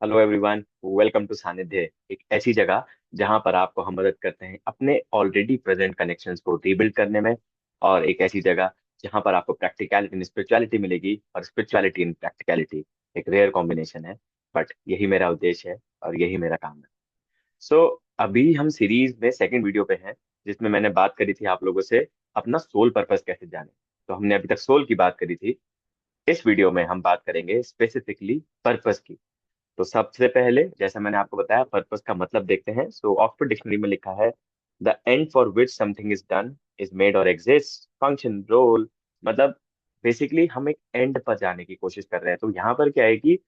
Hello everyone, welcome to सानिध्य। एक ऐसी जगह जहां पर आपको हम मदद करते हैं अपने ऑलरेडी प्रेजेंट कनेक्शंस को रीबिल्ड करने में। और एक ऐसी जगह जहां पर आपको प्रैक्टिकलिटी इन स्पिरिचुअलिटी मिलेगी और स्पिरिचुअलिटी इन प्रैक्टिकलिटी। एक रेयर कॉम्बिनेशन है, बट यही मेरा उद्देश्य है और यही मेरा काम है। सो अभी हम सीरीज में सेकंड वीडियो पे हैं, जिसमें मैंने बात करी थी आप लोगों से अपना सोल पर्पस कैसे जाने। तो हमने अभी तक सोल की बात करी थी। इस वीडियो में हम बात करेंगे स्पेसिफिकली पर्पस की। तो सबसे पहले जैसा मैंने आपको बताया, पर्पस का मतलब देखते हैं। सो ऑक्सफोर्ड डिक्शनरी में लिखा है, the end for which something is done, is made और एग्जिस्ट, फंक्शन, रोल। मतलब बेसिकली हम एक एंड पर जाने की कोशिश कर रहे हैं। तो यहाँ पर क्या है कि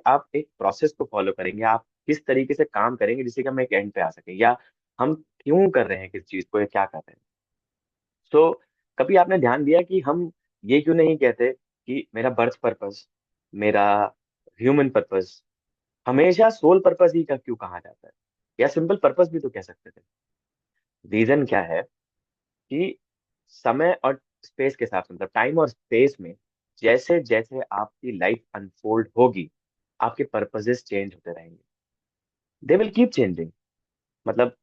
आप एक प्रोसेस को फॉलो करेंगे, आप किस तरीके से काम करेंगे जिससे कि हम एक एंड पे आ सके, या हम क्यों कर रहे हैं किस चीज को या क्या कर रहे हैं। सो कभी आपने ध्यान दिया कि हम ये क्यों नहीं कहते कि मेरा बर्थ पर्पस, मेरा ह्यूमन पर्पस, हमेशा सोल पर्पस ही का क्यों कहा जाता है, या सिंपल पर्पस भी तो कह सकते थे। रीजन क्या है कि समय और स्पेस के साथ, मतलब टाइम और स्पेस में जैसे जैसे आपकी लाइफ अनफोल्ड होगी, आपके पर्पसेस चेंज होते रहेंगे। They will keep changing. मतलब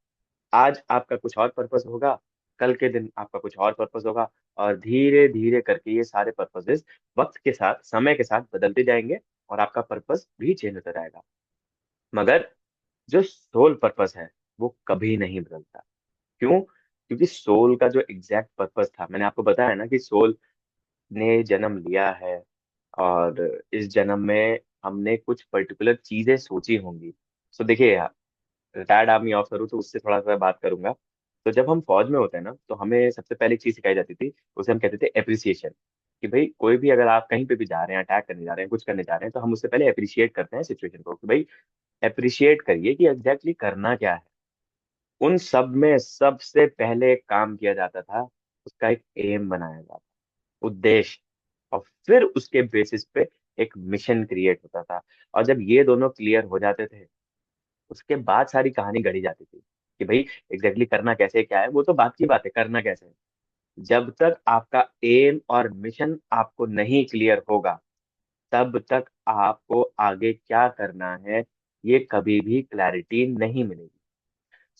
आज आपका कुछ और पर्पस होगा, कल के दिन आपका कुछ और पर्पस होगा, और धीरे धीरे करके ये सारे पर्पसेस वक्त के साथ, समय के साथ बदलते जाएंगे, और आपका पर्पस भी चेंज होता रहेगा। मगर जो सोल पर्पस है वो कभी नहीं बदलता। क्यों? क्योंकि सोल का जो एग्जैक्ट पर्पस था, मैंने आपको बताया ना कि सोल ने जन्म लिया है, और इस जन्म में हमने कुछ पर्टिकुलर चीजें सोची होंगी। सो देखिए यार, रिटायर्ड आर्मी ऑफिसर हूँ तो उससे थोड़ा सा बात करूंगा। तो जब हम फौज में होते हैं ना, तो हमें सबसे पहले एक चीज सिखाई जाती थी, उसे हम कहते थे एप्रिसिएशन। कि भाई कोई भी, अगर आप कहीं पे भी जा रहे हैं, अटैक करने जा रहे हैं, कुछ करने जा रहे हैं, तो हम उससे पहले अप्रिशिएट करते हैं सिचुएशन को, कि भाई अप्रिशिएट करिए कि एग्जैक्टली करना क्या है। उन सब में सबसे पहले एक काम किया जाता था, उसका एक एम बनाया जाता, उद्देश्य। और फिर उसके बेसिस पे एक मिशन क्रिएट होता था। और जब ये दोनों क्लियर हो जाते थे, उसके बाद सारी कहानी गढ़ी जाती थी कि भाई एग्जैक्टली करना कैसे क्या है, वो तो बात की बात है, करना कैसे है। जब तक आपका एम और मिशन आपको नहीं क्लियर होगा, तब तक आपको आगे क्या करना है, ये कभी भी क्लैरिटी नहीं मिलेगी।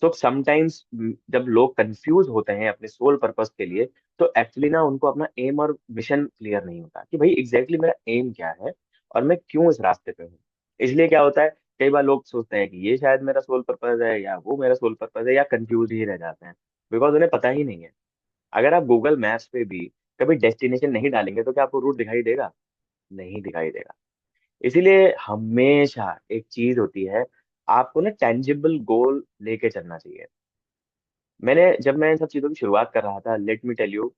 सो समटाइम्स जब लोग कंफ्यूज होते हैं अपने सोल पर्पस के लिए, तो एक्चुअली ना उनको अपना एम और मिशन क्लियर नहीं होता कि भाई मेरा एम क्या है और मैं क्यों इस रास्ते पे हूँ। इसलिए क्या होता है, कई बार लोग सोचते हैं कि ये शायद मेरा सोल पर्पस है या वो मेरा सोल पर्पस है, या कंफ्यूज ही रह जाते हैं, बिकॉज उन्हें पता ही नहीं है। अगर आप गूगल मैप्स पे भी कभी डेस्टिनेशन नहीं डालेंगे, तो क्या आपको रूट दिखाई देगा? नहीं दिखाई देगा। इसीलिए हमेशा एक चीज होती है, आपको ना टेंजिबल गोल लेके चलना चाहिए। जब मैं इन सब चीजों की शुरुआत कर रहा था, let me tell you,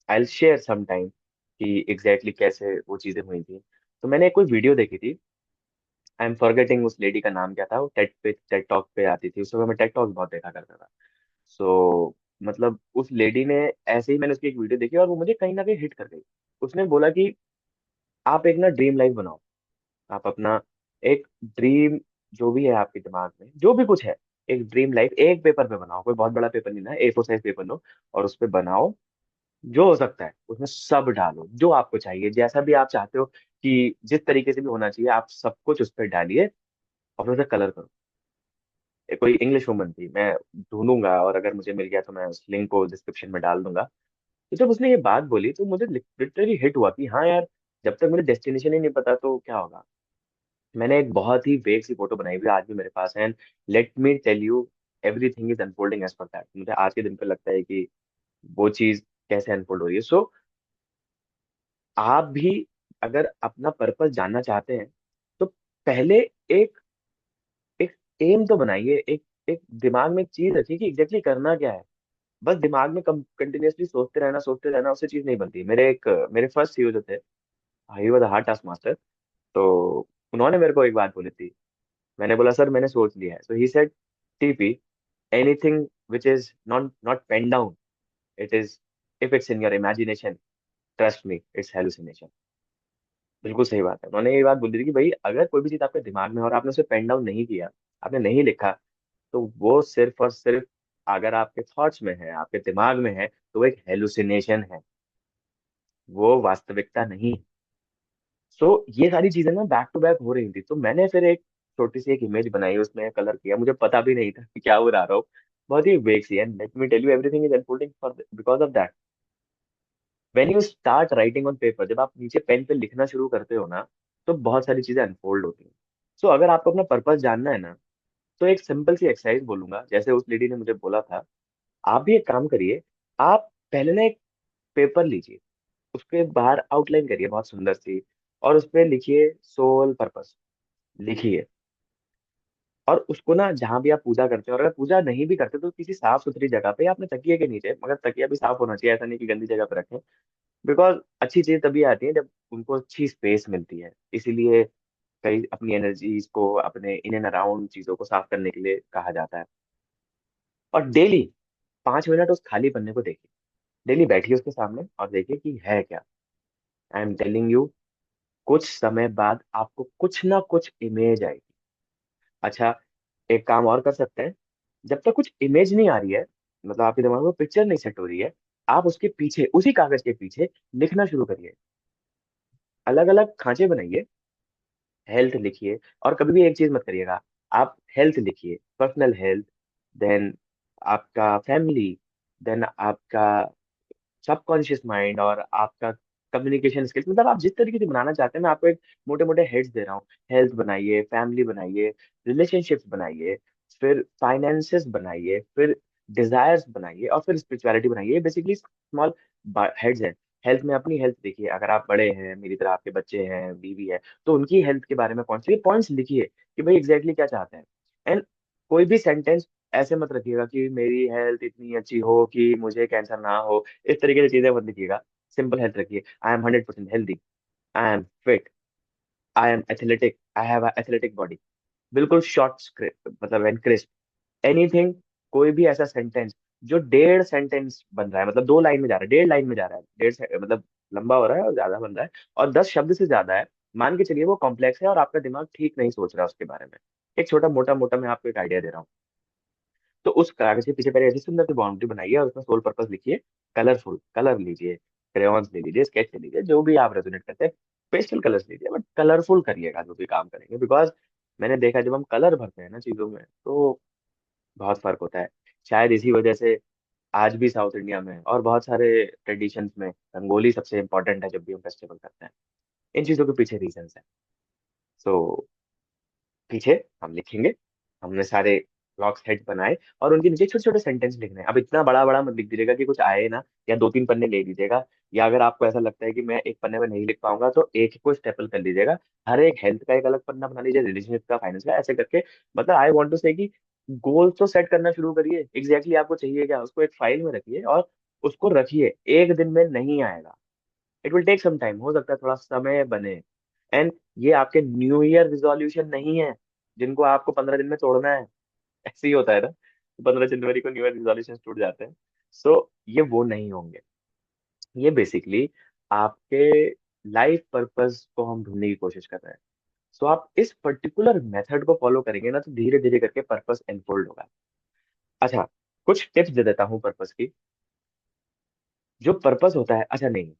I share some time कि कैसे वो चीजें हुई थी। तो मैंने कोई वीडियो देखी थी, आई एम फॉरगेटिंग उस लेडी का नाम क्या था। वो टेड टॉक पे आती थी, उस समय मैं टेड टॉक बहुत देखा करता था। सो मतलब उस लेडी ने, ऐसे ही मैंने उसकी एक वीडियो देखी और वो मुझे कहीं ना कहीं हिट कर गई। उसने बोला कि आप एक ना ड्रीम लाइफ बनाओ। आप अपना एक ड्रीम, जो भी है आपके दिमाग में, जो भी कुछ है, एक ड्रीम लाइफ एक पेपर पे बनाओ। कोई बहुत बड़ा पेपर नहीं ना, A4 साइज पेपर लो और उस पे बनाओ। जो हो सकता है उसमें सब डालो, जो आपको चाहिए, जैसा भी आप चाहते हो कि जिस तरीके से भी होना चाहिए, आप सब कुछ उस पर डालिए और फिर उसे कलर करो। कोई इंग्लिश वुमन थी, मैं ढूंढूंगा और अगर मुझे मिल गया तो मैं उस लिंक को डिस्क्रिप्शन में डाल दूंगा। तो जब उसने ये बात बोली तो मुझे लिटरली हिट हुआ कि हाँ यार, जब तक मुझे डेस्टिनेशन ही नहीं पता तो क्या होगा। मैंने एक बहुत ही वेग सी फोटो बनाई हुई है, आज भी मेरे पास है। And let me tell you, everything is unfolding as per that. मुझे आज के दिन पे लगता है कि वो चीज कैसे अनफोल्ड हो रही है। सो आप भी अगर अपना पर्पस जानना चाहते हैं, तो पहले एक एक एम तो बनाइए, एक एक दिमाग में एक चीज रखिए कि करना क्या है। बस दिमाग में कंटिन्यूअसली सोचते रहना, उससे चीज नहीं बनती। मेरे फर्स्ट सीईओ जो थे, he was a hard task master. तो उन्होंने मेरे को एक बात बोली थी। मैंने बोला सर मैंने सोच लिया है। So he said, TP, anything which is not not pen down, it is, if it's in your imagination, trust me it's hallucination. बिल्कुल सही बात है। उन्होंने ये बात बोली थी कि भाई अगर कोई भी चीज आपके दिमाग में है और आपने उसे पेन डाउन नहीं किया, आपने नहीं लिखा, तो वो सिर्फ और सिर्फ, अगर आपके थॉट्स में है, आपके दिमाग में है, तो वो एक हेलुसिनेशन है, वो वास्तविकता नहीं है। सो ये सारी चीजें ना बैक टू बैक हो रही थी, तो मैंने फिर एक छोटी सी एक इमेज बनाई, उसमें कलर किया, मुझे पता भी नहीं था कि क्या बना रहा हूँ। बहुत ही वेग सी, and let me tell you everything is unfolding for because of that. When you start writing on paper, जब आप नीचे पेन पे लिखना शुरू करते हो ना, तो बहुत सारी चीजें अनफोल्ड होती हैं। सो अगर आपको अपना पर्पस जानना है ना, तो एक सिंपल सी एक्सरसाइज बोलूंगा, जैसे उस लेडी ने मुझे बोला था। आप भी एक काम करिए, आप पहले ना एक पेपर लीजिए, उसके बाहर आउटलाइन करिए बहुत सुंदर सी, और उस पर लिखिए सोल पर्पस, लिखिए। और उसको ना जहां भी आप पूजा करते हो, और अगर पूजा नहीं भी करते तो किसी साफ सुथरी जगह पे, या अपने तकिए के नीचे, मगर तकिया भी साफ होना चाहिए, ऐसा नहीं कि गंदी जगह पे रखें। बिकॉज अच्छी चीज तभी आती है जब उनको अच्छी स्पेस मिलती है, इसीलिए कई अपनी एनर्जीज को, अपने इन एंड अराउंड चीजों को साफ करने के लिए कहा जाता है। और डेली 5 मिनट उस खाली पन्ने को देखिए, डेली बैठिए उसके सामने और देखिए कि है क्या। आई एम टेलिंग यू, कुछ समय बाद आपको कुछ ना कुछ इमेज आएगी। अच्छा, एक काम और कर सकते हैं, जब तक कुछ इमेज नहीं आ रही है, मतलब आपके दिमाग में पिक्चर नहीं सेट हो रही है, आप उसके पीछे, उसी कागज के पीछे लिखना शुरू करिए। अलग अलग खांचे बनाइए, हेल्थ लिखिए, और कभी भी एक चीज मत करिएगा। आप हेल्थ लिखिए, पर्सनल हेल्थ, देन आपका फैमिली, देन आपका सबकॉन्शियस माइंड, और आपका कम्युनिकेशन स्किल्स, मतलब आप जिस तरीके से बनाना चाहते हैं, मैं आपको एक मोटे मोटे हेड्स दे रहा हूँ। हेल्थ बनाइए, फैमिली बनाइए, रिलेशनशिप्स बनाइए, फिर फाइनेंसेस बनाइए, फिर डिजायर्स बनाइए, और फिर स्पिरिचुअलिटी बनाइए। बेसिकली स्मॉल हेड्स हैं। हेल्थ में अपनी हेल्थ देखिए, अगर आप बड़े हैं, मेरी तरह आपके बच्चे हैं, बीवी है, तो उनकी हेल्थ के बारे में पॉइंट्स लिखिए कि भाई एग्जैक्टली क्या चाहते हैं। एंड कोई भी सेंटेंस ऐसे मत रखिएगा कि मेरी हेल्थ इतनी अच्छी हो कि मुझे कैंसर ना हो, इस तरीके से चीजें मत लिखिएगा। सिंपल हेल्थ रखिए, I am 100% healthy, I am fit, I am athletic, I have athletic body. बिल्कुल शॉर्ट स्क्रिप्ट, मतलब एंड क्रिस्प, एनीथिंग। कोई भी ऐसा सेंटेंस जो 1.5 सेंटेंस बन रहा है, मतलब 2 लाइन में जा रहा है, 1.5 लाइन में जा रहा है, मतलब लंबा हो रहा है और ज्यादा बन रहा है, और 10 शब्द से ज्यादा है, मान के चलिए वो कॉम्प्लेक्स है और आपका दिमाग ठीक नहीं सोच रहा उसके बारे में। एक छोटा मोटा मोटा मैं आपको एक आइडिया दे रहा हूँ। तो उस कागज के पीछे पहले ऐसी सुंदर सी बाउंड्री बनाइए, और उसमें सोल पर्पस लिखिए। कलरफुल कलर लीजिए, क्रेयॉन्स ले लीजिए, स्केच ले लीजिए, जो भी आप रेजोनेट करते हैं। पेस्टल कलर्स लीजिए, बट कलरफुल करिएगा जो भी काम करेंगे, बिकॉज मैंने देखा जब हम कलर भरते हैं ना चीजों में, तो बहुत फर्क होता है। शायद इसी वजह से आज भी साउथ इंडिया में और बहुत सारे ट्रेडिशंस में रंगोली सबसे इंपॉर्टेंट है जब भी हम फेस्टिवल करते हैं। इन चीजों के पीछे रीजंस है। सो पीछे हम लिखेंगे, हमने सारे ब्लॉक्स हेड बनाए, और उनके नीचे छोटे छोटे सेंटेंस लिखने हैं। अब इतना बड़ा बड़ा मत लिख दीजिएगा कि कुछ आए ना, या 2-3 पन्ने ले लीजिएगा। या अगर आपको ऐसा लगता है कि मैं एक पन्ने में नहीं लिख पाऊंगा, तो एक ही को स्टेपल कर लीजिएगा। हर एक हेल्थ का एक अलग पन्ना बना लीजिए, रिलेशनशिप का, फाइनेंस का, ऐसे करके। मतलब आई वॉन्ट टू से कि गोल तो सेट करना शुरू करिए, एग्जैक्टली आपको चाहिए क्या, उसको एक फाइल में रखिए, और उसको रखिए। एक दिन में नहीं आएगा, it will take some time, हो सकता है थोड़ा समय बने। एंड ये आपके न्यू ईयर रिजोल्यूशन नहीं है जिनको आपको 15 दिन में तोड़ना है। ऐसे ही होता है ना, 15 जनवरी को न्यू ईयर रिजोल्यूशन टूट जाते हैं। सो ये वो नहीं होंगे। ये बेसिकली आपके लाइफ पर्पस को हम ढूंढने की कोशिश कर रहे हैं। सो आप इस पर्टिकुलर मेथड को फॉलो करेंगे ना, तो धीरे धीरे करके पर्पस एनफोल्ड होगा। अच्छा, कुछ टिप्स दे देता हूँ पर्पस की। जो पर्पस होता है, अच्छा नहीं,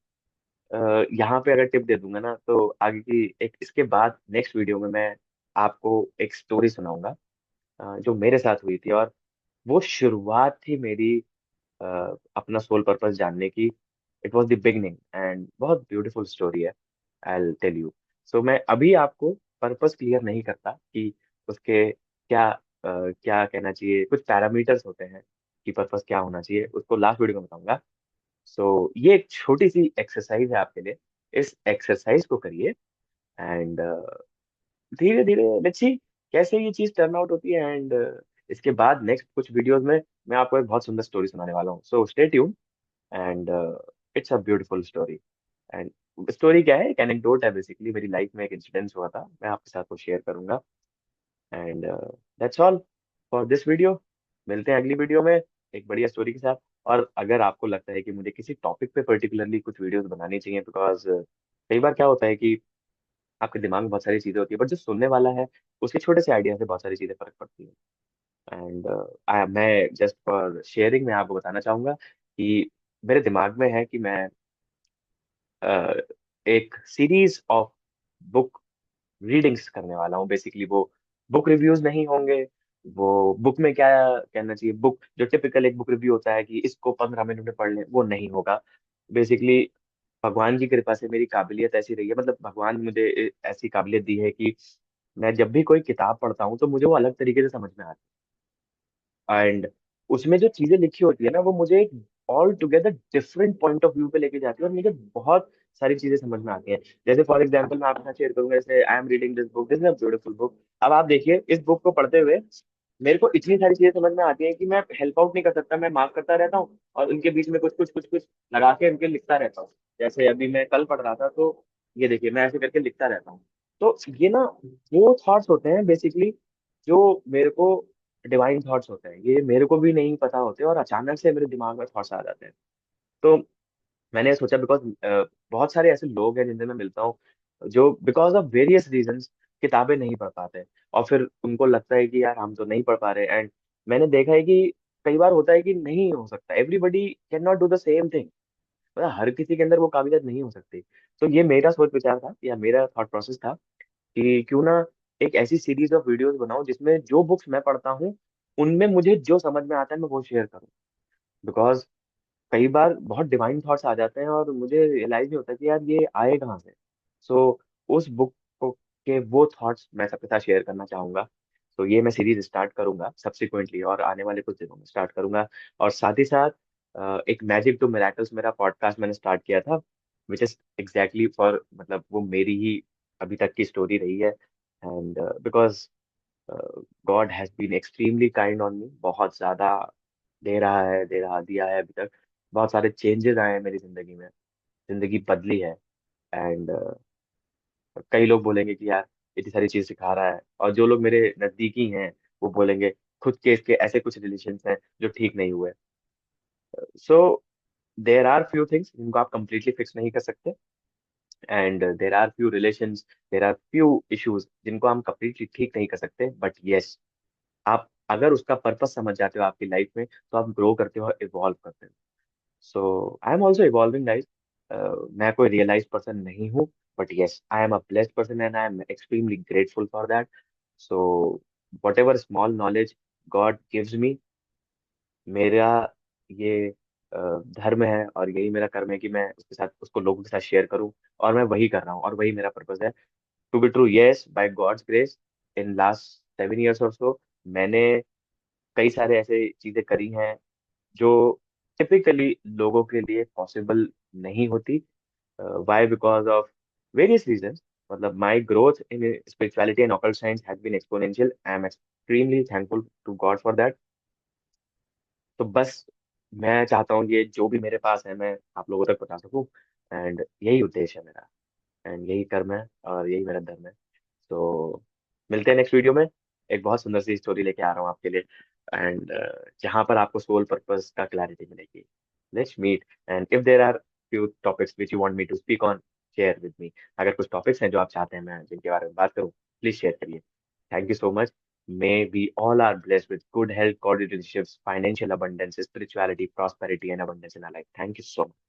यहाँ पे अगर टिप दे दूंगा ना, तो आगे की एक, इसके बाद नेक्स्ट वीडियो में मैं आपको एक स्टोरी सुनाऊंगा, जो मेरे साथ हुई थी, और वो शुरुआत थी मेरी अ, अपना सोल पर्पस जानने की। It was the beginning, and बहुत ब्यूटीफुल स्टोरी है, आई टेल यू। सो मैं अभी आपको पर्पस क्लियर नहीं करता कि उसके क्या क्या कहना चाहिए, कुछ पैरामीटर्स होते हैं कि पर्पस क्या होना चाहिए, उसको लास्ट वीडियो में बताऊंगा। सो ये एक छोटी सी एक्सरसाइज है आपके लिए, इस एक्सरसाइज को करिए, एंड धीरे धीरे लेट्स सी कैसे ये चीज टर्न आउट होती है। एंड इसके बाद नेक्स्ट कुछ वीडियोस में मैं आपको एक बहुत सुंदर स्टोरी सुनाने वाला हूँ, so stay tune. And it's a beautiful story. And story क्या है, एक एनेक्डोट है, बेसिकली मेरी लाइफ में एक इंसिडेंस हुआ था, मैं आपके साथ वो शेयर करूंगा। And that's all for this video. मिलते हैं अगली वीडियो में एक बढ़िया स्टोरी के साथ। और अगर आपको लगता है कि मुझे किसी टॉपिक पे पर्टिकुलरली कुछ वीडियोस बनानी चाहिए, बिकॉज कई बार क्या होता है कि आपके दिमाग में बहुत सारी चीजें होती है, बट जो सुनने वाला है उसके छोटे से आइडिया से बहुत सारी चीजें फर्क पड़ती है। एंड मैं जस्ट फॉर शेयरिंग में आपको बताना चाहूंगा कि मेरे दिमाग में है कि मैं एक सीरीज ऑफ बुक रीडिंग्स करने वाला हूँ बेसिकली। वो बुक रिव्यूज नहीं होंगे। वो बुक में क्या कहना चाहिए, बुक जो टिपिकल एक बुक रिव्यू होता है कि इसको 15 मिनट में पढ़ लें, वो नहीं होगा बेसिकली। भगवान की कृपा से मेरी काबिलियत ऐसी रही है, मतलब भगवान ने मुझे ऐसी काबिलियत दी है कि मैं जब भी कोई किताब पढ़ता हूँ तो मुझे वो अलग तरीके से समझ में आती है। एंड उसमें जो चीजें लिखी होती है ना, वो मुझे एक all together different point of view पे लेके जाती है, और मुझे बहुत सारी चीजें समझ में आती हैं। जैसे फॉर एग्जाम्पल मैं आपके साथ शेयर करूंगा, जैसे I am reading this book, this is a beautiful book. अब आप देखिए, इस बुक को पढ़ते हुए मेरे को इतनी सारी चीजें समझ में आती हैं कि मैं हेल्प आउट नहीं कर सकता, मैं मार्क करता रहता हूँ और उनके बीच में कुछ कुछ कुछ कुछ लगा के उनके लिखता रहता हूँ। जैसे अभी मैं कल पढ़ रहा था, तो ये देखिए मैं ऐसे करके लिखता रहता हूँ। तो ये ना वो थॉट्स होते हैं बेसिकली, जो मेरे को डिवाइन थॉट्स होते हैं, ये मेरे को भी नहीं पता होते और अचानक से मेरे दिमाग में थॉट्स आ जाते हैं। तो मैंने सोचा, बिकॉज बहुत सारे ऐसे लोग हैं जिनसे मैं मिलता हूँ जो बिकॉज ऑफ वेरियस रीजंस किताबें नहीं पढ़ पाते, और फिर उनको लगता है कि यार हम तो नहीं पढ़ पा रहे। एंड मैंने देखा है कि कई बार होता है कि नहीं हो सकता, everybody can not do the same thing, मतलब हर किसी के अंदर वो काबिलियत नहीं हो सकती। तो ये मेरा सोच विचार था या मेरा थॉट प्रोसेस था कि क्यों ना एक ऐसी सीरीज ऑफ वीडियोस बनाऊं जिसमें जो बुक्स मैं पढ़ता हूँ उनमें मुझे जो समझ में आता है मैं वो शेयर करूँ। बिकॉज कई बार बहुत डिवाइन थॉट्स आ जाते हैं और मुझे रियलाइज नहीं होता कि यार ये आए कहाँ से। सो उस बुक को के वो थॉट्स मैं सबके साथ शेयर करना चाहूंगा। तो ये मैं सीरीज स्टार्ट करूंगा सब्सिक्वेंटली, और आने वाले कुछ दिनों में स्टार्ट करूंगा। और साथ ही साथ एक मैजिक टू मिराकल्स मेरा पॉडकास्ट मैंने स्टार्ट किया था, विच इज एग्जैक्टली फॉर, मतलब वो मेरी ही अभी तक की स्टोरी रही है। And because God has been extremely kind on me, बहुत ज्यादा दे रहा दिया है अभी तक। बहुत सारे चेंजेस आए हैं मेरी जिंदगी में, जिंदगी बदली है। एंड कई लोग बोलेंगे कि यार इतनी सारी चीज सिखा रहा है, और जो लोग मेरे नजदीकी हैं वो बोलेंगे खुद के इसके ऐसे कुछ रिलेशन हैं जो ठीक नहीं हुए। So there are few things जिनको आप कंप्लीटली फिक्स नहीं कर सकते, and there are few relations, there are few issues जिनको हम कंप्लीटली ठीक नहीं कर सकते, बट यस, आप अगर उसका पर्पस समझ जाते हो आपकी लाइफ में तो आप ग्रो करते हो, इवॉल्व करते हो। So I am also evolving guys. मैं कोई रियलाइज पर्सन नहीं हूँ, but yes I am a blessed person and I am extremely grateful for that. So whatever small knowledge God gives me, मेरा ये धर्म है और यही मेरा कर्म है कि मैं उसके साथ उसको लोगों के साथ शेयर करूं, और मैं वही कर रहा हूँ और वही मेरा पर्पस है। To be true, yes, by God's grace, in last 7 years और सो मैंने कई सारे ऐसे चीजें करी हैं जो टिपिकली लोगों के लिए पॉसिबल नहीं होती। Why? Because of various reasons. मतलब my growth in spirituality and occult science has been exponential. I am extremely thankful to God for that. तो बस मैं चाहता हूँ ये जो भी मेरे पास है मैं आप लोगों तक पहुंचा सकूं, एंड यही उद्देश्य है मेरा, एंड यही कर्म है और यही मेरा धर्म है। तो मिलते हैं नेक्स्ट वीडियो में। एक बहुत सुंदर सी स्टोरी लेके आ रहा हूँ आपके लिए, एंड जहाँ पर आपको सोल पर्पस का क्लैरिटी मिलेगी। Let's meet, and if there are few topics which you want me to speak on, share with me. अगर कुछ टॉपिक्स हैं जो आप चाहते हैं मैं जिनके बारे में बात करूँ, प्लीज शेयर करिए। Thank you so much. May we all are blessed with good health, God relationships, financial abundance, spirituality, prosperity, and abundance in our life. Thank you so much.